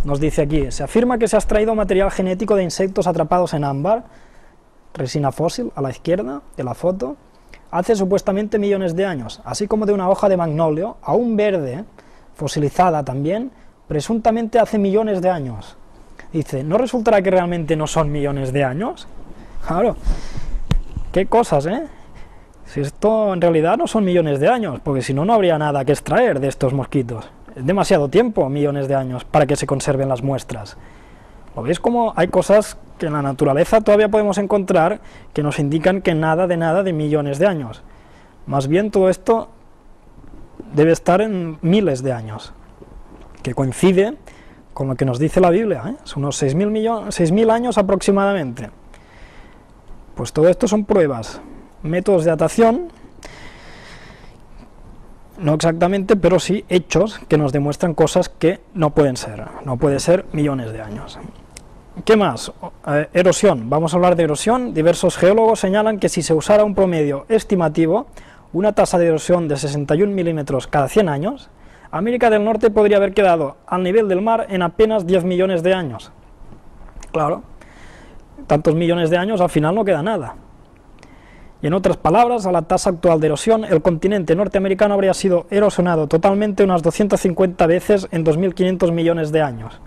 Nos dice aquí, se afirma que se ha extraído material genético de insectos atrapados en ámbar, resina fósil a la izquierda de la foto, hace supuestamente millones de años, así como de una hoja de magnolio, aún verde, fosilizada también, presuntamente hace millones de años. Dice, ¿no resultará que realmente no son millones de años? Claro, qué cosas, ¿eh? Si esto en realidad no son millones de años, porque si no, no habría nada que extraer de estos mosquitos. Es demasiado tiempo, millones de años, para que se conserven las muestras. ¿Lo veis como hay cosas que en la naturaleza todavía podemos encontrar que nos indican que nada de millones de años? Más bien todo esto debe estar en miles de años, que coincide con lo que nos dice la Biblia, ¿eh? Son unos 6.000 años aproximadamente. Pues todo esto son pruebas, métodos de datación, no exactamente, pero sí hechos que nos demuestran cosas que no pueden ser, no puede ser millones de años. ¿Qué más? Erosión. Vamos a hablar de erosión. Diversos geólogos señalan que si se usara un promedio estimativo, una tasa de erosión de 61 milímetros cada 100 años, América del Norte podría haber quedado al nivel del mar en apenas 10 millones de años. Claro, tantos millones de años al final no queda nada. Y en otras palabras, a la tasa actual de erosión, el continente norteamericano habría sido erosionado totalmente unas 250 veces en 2.500 millones de años.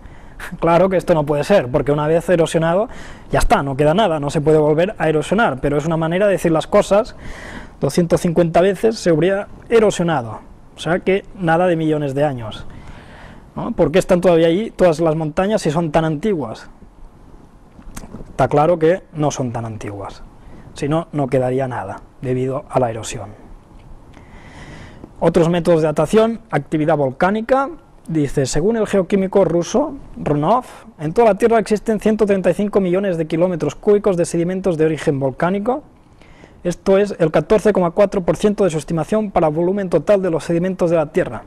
Claro que esto no puede ser, porque una vez erosionado, ya está, no queda nada, no se puede volver a erosionar, pero es una manera de decir las cosas, 250 veces se habría erosionado, o sea que nada de millones de años, ¿no? ¿Por qué están todavía allí todas las montañas si son tan antiguas? Está claro que no son tan antiguas. Si no, no quedaría nada, debido a la erosión. Otros métodos de datación, actividad volcánica, dice, según el geoquímico ruso, Ronov, en toda la Tierra existen 135 millones de kilómetros cúbicos de sedimentos de origen volcánico, esto es el 14,4% de su estimación para el volumen total de los sedimentos de la Tierra.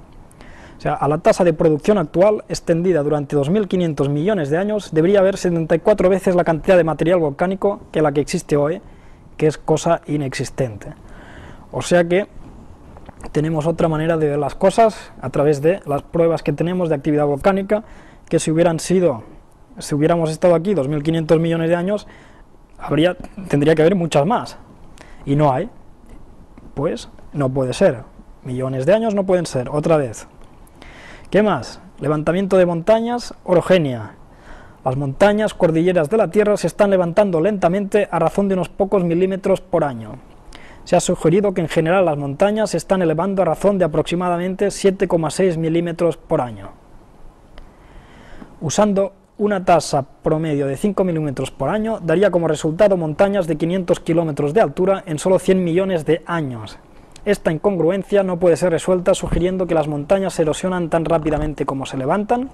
O sea, a la tasa de producción actual, extendida durante 2.500 millones de años, debería haber 74 veces la cantidad de material volcánico que la que existe hoy, que es cosa inexistente. O sea que tenemos otra manera de ver las cosas a través de las pruebas que tenemos de actividad volcánica, que si hubiéramos estado aquí 2.500 millones de años, tendría que haber muchas más, y no hay, pues no puede ser, millones de años no pueden ser, otra vez. ¿Qué más? Levantamiento de montañas, orogenia. Las montañas cordilleras de la Tierra se están levantando lentamente a razón de unos pocos milímetros por año. Se ha sugerido que en general las montañas se están elevando a razón de aproximadamente 7,6 milímetros por año. Usando una tasa promedio de 5 milímetros por año, daría como resultado montañas de 500 kilómetros de altura en solo 100 millones de años. Esta incongruencia no puede ser resuelta sugiriendo que las montañas se erosionan tan rápidamente como se levantan.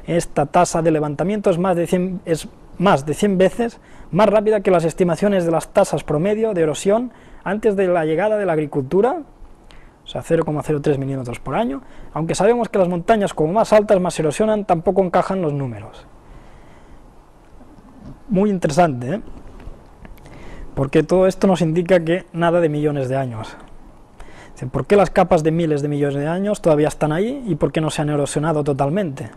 Esta tasa de levantamiento es más de 100 veces más rápida que las estimaciones de las tasas promedio de erosión antes de la llegada de la agricultura, o sea, 0,03 milímetros por año, aunque sabemos que las montañas como más altas más erosionan, tampoco encajan los números. Muy interesante, ¿eh? Porque todo esto nos indica que nada de millones de años. ¿Por qué las capas de miles de millones de años todavía están ahí y por qué no se han erosionado totalmente?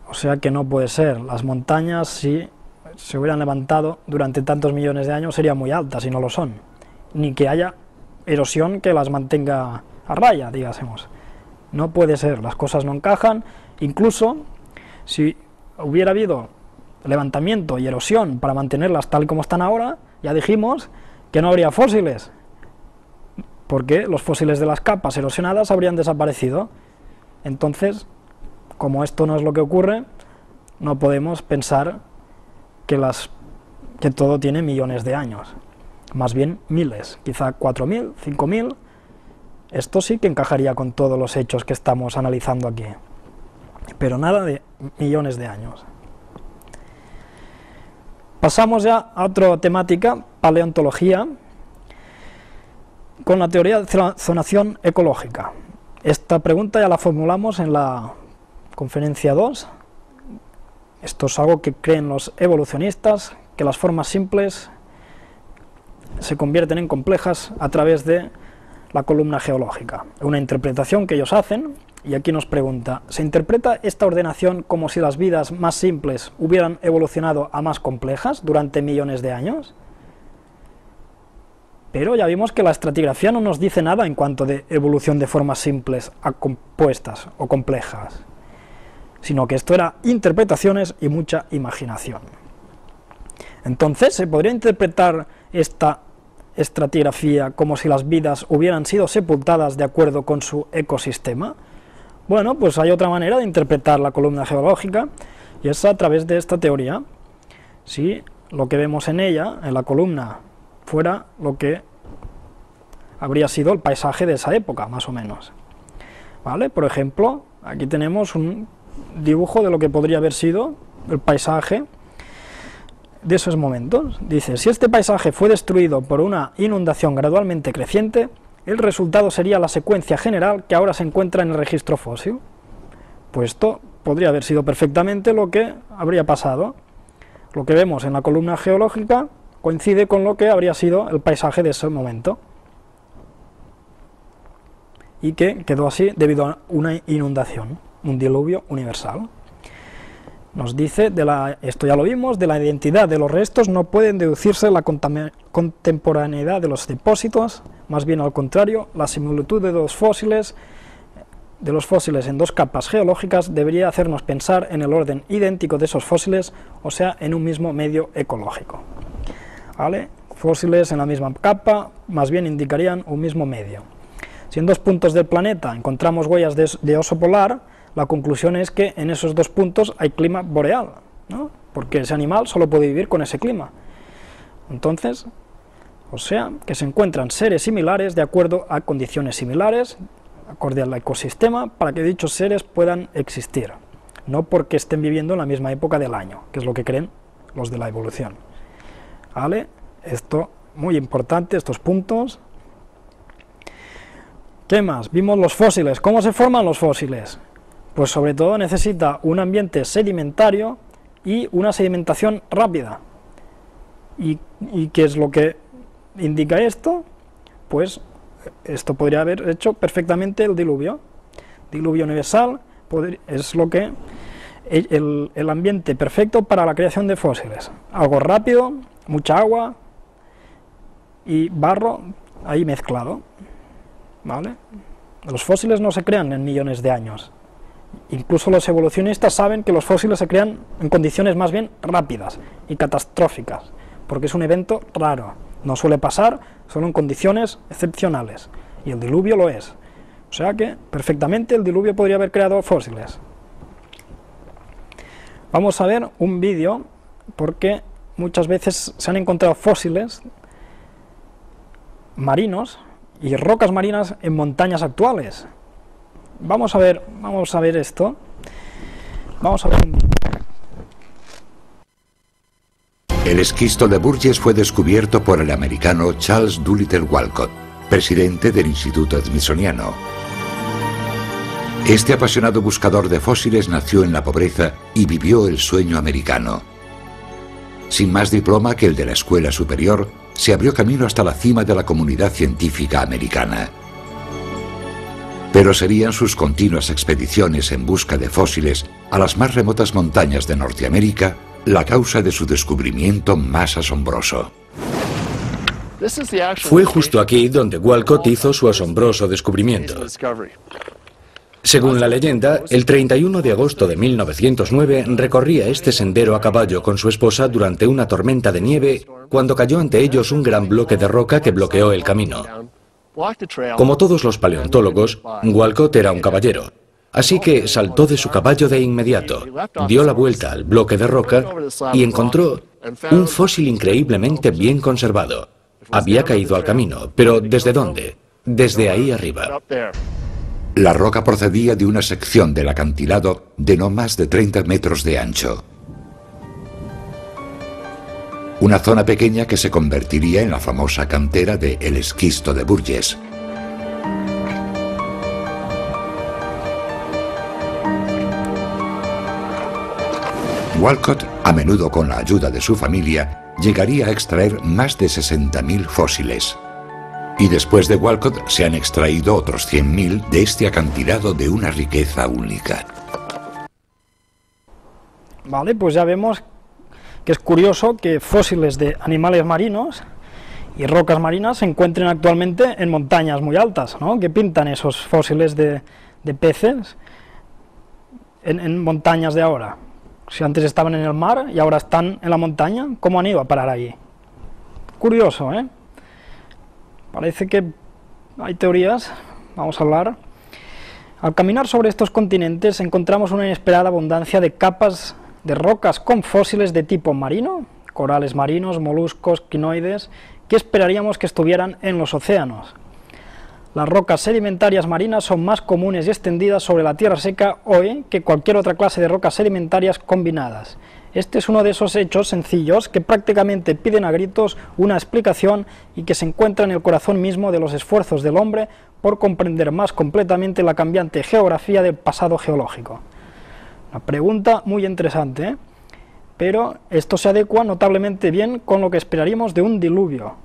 O sea que no puede ser. Las montañas, si se hubieran levantado durante tantos millones de años, serían muy altas y no lo son. Ni que haya erosión que las mantenga a raya, digásemos. No puede ser, las cosas no encajan. Incluso si hubiera habido levantamiento y erosión para mantenerlas tal como están ahora, ya dijimos que no habría fósiles, porque los fósiles de las capas erosionadas habrían desaparecido. Entonces, como esto no es lo que ocurre, no podemos pensar que todo tiene millones de años, más bien miles, quizá 4.000, 5.000, esto sí que encajaría con todos los hechos que estamos analizando aquí, pero nada de millones de años. Pasamos ya a otra temática, paleontología, con la teoría de zonación ecológica. Esta pregunta ya la formulamos en la conferencia 2. Esto es algo que creen los evolucionistas, que las formas simples se convierten en complejas a través de la columna geológica. Una interpretación que ellos hacen y aquí nos pregunta, ¿se interpreta esta ordenación como si las vidas más simples hubieran evolucionado a más complejas durante millones de años? Pero ya vimos que la estratigrafía no nos dice nada en cuanto de evolución de formas simples a compuestas o complejas, sino que esto era interpretaciones y mucha imaginación. Entonces, ¿se podría interpretar esta estratigrafía como si las vidas hubieran sido sepultadas de acuerdo con su ecosistema? Bueno, pues hay otra manera de interpretar la columna geológica, y es a través de esta teoría. Si lo que vemos en ella, en la columna, fuera lo que habría sido el paisaje de esa época, más o menos. ¿Vale? Por ejemplo, aquí tenemos un dibujo de lo que podría haber sido el paisaje de esos momentos. Dice, si este paisaje fue destruido por una inundación gradualmente creciente, el resultado sería la secuencia general que ahora se encuentra en el registro fósil. Pues esto podría haber sido perfectamente lo que habría pasado. Lo que vemos en la columna geológica coincide con lo que habría sido el paisaje de ese momento, y que quedó así debido a una inundación, un diluvio universal. Nos dice, esto ya lo vimos, de la identidad de los restos no pueden deducirse la contemporaneidad de los depósitos, más bien al contrario, la similitud de los fósiles en dos capas geológicas debería hacernos pensar en el orden idéntico de esos fósiles, o sea, en un mismo medio ecológico. ¿Vale? Fósiles en la misma capa, más bien indicarían un mismo medio. Si en dos puntos del planeta encontramos huellas de oso polar, la conclusión es que en esos dos puntos hay clima boreal, ¿no? Porque ese animal solo puede vivir con ese clima. Entonces, o sea, que se encuentran seres similares de acuerdo a condiciones similares, acorde al ecosistema, para que dichos seres puedan existir, no porque estén viviendo en la misma época del año, que es lo que creen los de la evolución. ¿Vale? Esto, muy importante, estos puntos. ¿Qué más? Vimos los fósiles. ¿Cómo se forman los fósiles? Pues sobre todo necesita un ambiente sedimentario y una sedimentación rápida. ¿Y qué es lo que indica esto? Pues esto podría haber hecho perfectamente el diluvio. Diluvio universal es lo que el ambiente perfecto para la creación de fósiles. Algo rápido, mucha agua y barro ahí mezclado. ¿Vale? Los fósiles no se crean en millones de años. Incluso los evolucionistas saben que los fósiles se crean en condiciones más bien rápidas y catastróficas, porque es un evento raro. No suele pasar, solo en condiciones excepcionales. Y el diluvio lo es. O sea que, perfectamente, el diluvio podría haber creado fósiles. Vamos a ver un vídeo, porque muchas veces se han encontrado fósiles marinos y rocas marinas en montañas actuales. Vamos a ver esto. Vamos a ver un vídeo. El esquisto de Burgess fue descubierto por el americano Charles Doolittle Walcott, presidente del Instituto Smithsoniano. Este apasionado buscador de fósiles nació en la pobreza y vivió el sueño americano. Sin más diploma que el de la escuela superior, se abrió camino hasta la cima de la comunidad científica americana. Pero serían sus continuas expediciones en busca de fósiles a las más remotas montañas de Norteamérica la causa de su descubrimiento más asombroso. Fue justo aquí donde Walcott hizo su asombroso descubrimiento. Según la leyenda, el 31 de agosto de 1909 recorría este sendero a caballo con su esposa durante una tormenta de nieve cuando cayó ante ellos un gran bloque de roca que bloqueó el camino. Como todos los paleontólogos, Walcott era un caballero, así que saltó de su caballo de inmediato, dio la vuelta al bloque de roca y encontró un fósil increíblemente bien conservado. Había caído al camino, pero ¿desde dónde? Desde ahí arriba. La roca procedía de una sección del acantilado de no más de 30 metros de ancho. Una zona pequeña que se convertiría en la famosa cantera de El Esquisto de Burgess. Walcott, a menudo con la ayuda de su familia, llegaría a extraer más de 60.000 fósiles. Y después de Walcott se han extraído otros 100.000 de este acantilado de una riqueza única. Vale, pues ya vemos que es curioso que fósiles de animales marinos y rocas marinas se encuentren actualmente en montañas muy altas, ¿no? ¿Qué pintan esos fósiles de peces en montañas de ahora? Si antes estaban en el mar y ahora están en la montaña, ¿cómo han ido a parar allí? Curioso, ¿eh? Parece que hay teorías, vamos a hablar. Al caminar sobre estos continentes encontramos una inesperada abundancia de capas de rocas con fósiles de tipo marino, corales marinos, moluscos, quinoides, que esperaríamos que estuvieran en los océanos. Las rocas sedimentarias marinas son más comunes y extendidas sobre la tierra seca hoy que cualquier otra clase de rocas sedimentarias combinadas. Este es uno de esos hechos sencillos que prácticamente piden a gritos una explicación y que se encuentra en el corazón mismo de los esfuerzos del hombre por comprender más completamente la cambiante geografía del pasado geológico. Una pregunta muy interesante, ¿eh? Pero esto se adecua notablemente bien con lo que esperaríamos de un diluvio.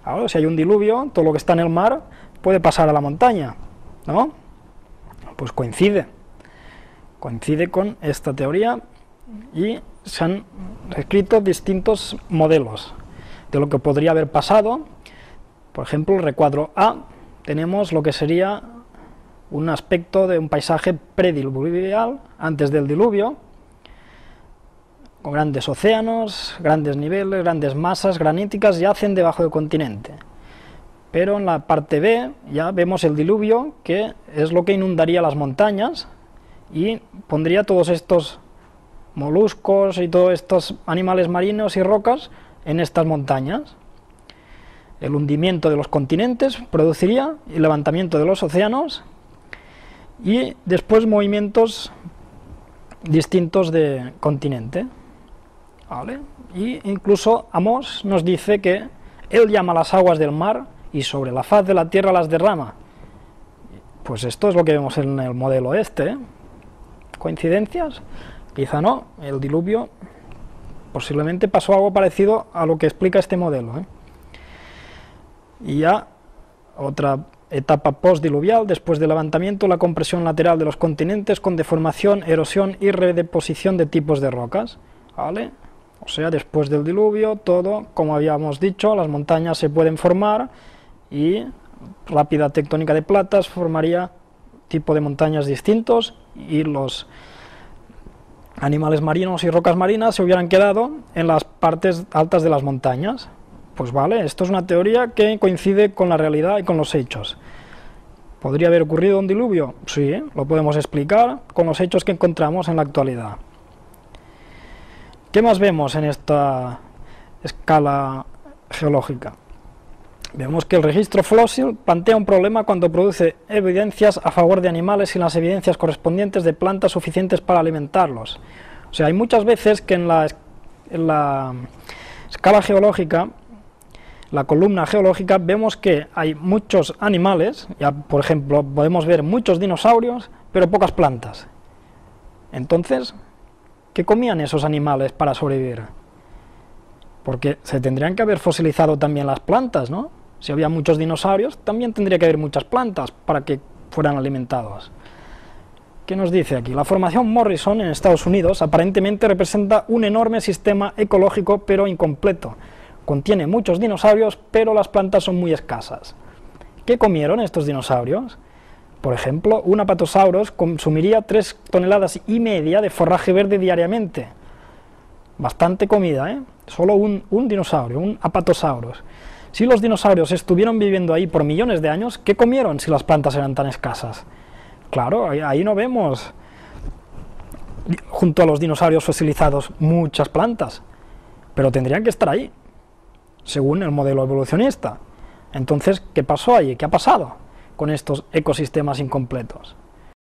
Ahora, si hay un diluvio, todo lo que está en el mar puede pasar a la montaña, ¿no? Pues coincide con esta teoría y se han escrito distintos modelos de lo que podría haber pasado. Por ejemplo, el recuadro A, tenemos lo que sería un aspecto de un paisaje prediluvial, antes del diluvio, con grandes océanos, grandes niveles, grandes masas graníticas yacen debajo del continente. Pero en la parte B ya vemos el diluvio, que es lo que inundaría las montañas y pondría todos estos moluscos y todos estos animales marinos y rocas en estas montañas. El hundimiento de los continentes produciría el levantamiento de los océanos y después movimientos distintos de continente. ¿Vale? Y incluso Amós nos dice que él llama las aguas del mar y sobre la faz de la tierra las derrama. Pues esto es lo que vemos en el modelo este, ¿eh? ¿Coincidencias? Quizá no. El diluvio posiblemente pasó algo parecido a lo que explica este modelo, ¿eh? Y ya otra etapa postdiluvial, después del levantamiento, la compresión lateral de los continentes con deformación, erosión y redeposición de tipos de rocas, ¿vale? O sea, después del diluvio, todo, como habíamos dicho, las montañas se pueden formar y rápida tectónica de placas formaría tipo de montañas distintos y los animales marinos y rocas marinas se hubieran quedado en las partes altas de las montañas. Pues vale, esto es una teoría que coincide con la realidad y con los hechos. ¿Podría haber ocurrido un diluvio? Sí, lo podemos explicar con los hechos que encontramos en la actualidad. ¿Qué más vemos en esta escala geológica? Vemos que el registro fósil plantea un problema cuando produce evidencias a favor de animales sin las evidencias correspondientes de plantas suficientes para alimentarlos. O sea, hay muchas veces que en la escala geológica, la columna geológica, vemos que hay muchos animales, ya por ejemplo podemos ver muchos dinosaurios, pero pocas plantas. Entonces, ¿qué comían esos animales para sobrevivir? Porque se tendrían que haber fosilizado también las plantas, ¿no? Si había muchos dinosaurios, también tendría que haber muchas plantas para que fueran alimentados. ¿Qué nos dice aquí? La formación Morrison en Estados Unidos aparentemente representa un enorme sistema ecológico pero incompleto. Contiene muchos dinosaurios, pero las plantas son muy escasas. ¿Qué comieron estos dinosaurios? Por ejemplo, un apatosaurus consumiría 3,5 toneladas de forraje verde diariamente. Bastante comida, ¿eh? Solo un dinosaurio, un apatosaurus. Si los dinosaurios estuvieron viviendo ahí por millones de años, ¿qué comieron si las plantas eran tan escasas? Claro, ahí no vemos, junto a los dinosaurios fosilizados, muchas plantas, pero tendrían que estar ahí, según el modelo evolucionista. Entonces, ¿qué pasó allí? ¿Qué ha pasado con estos ecosistemas incompletos?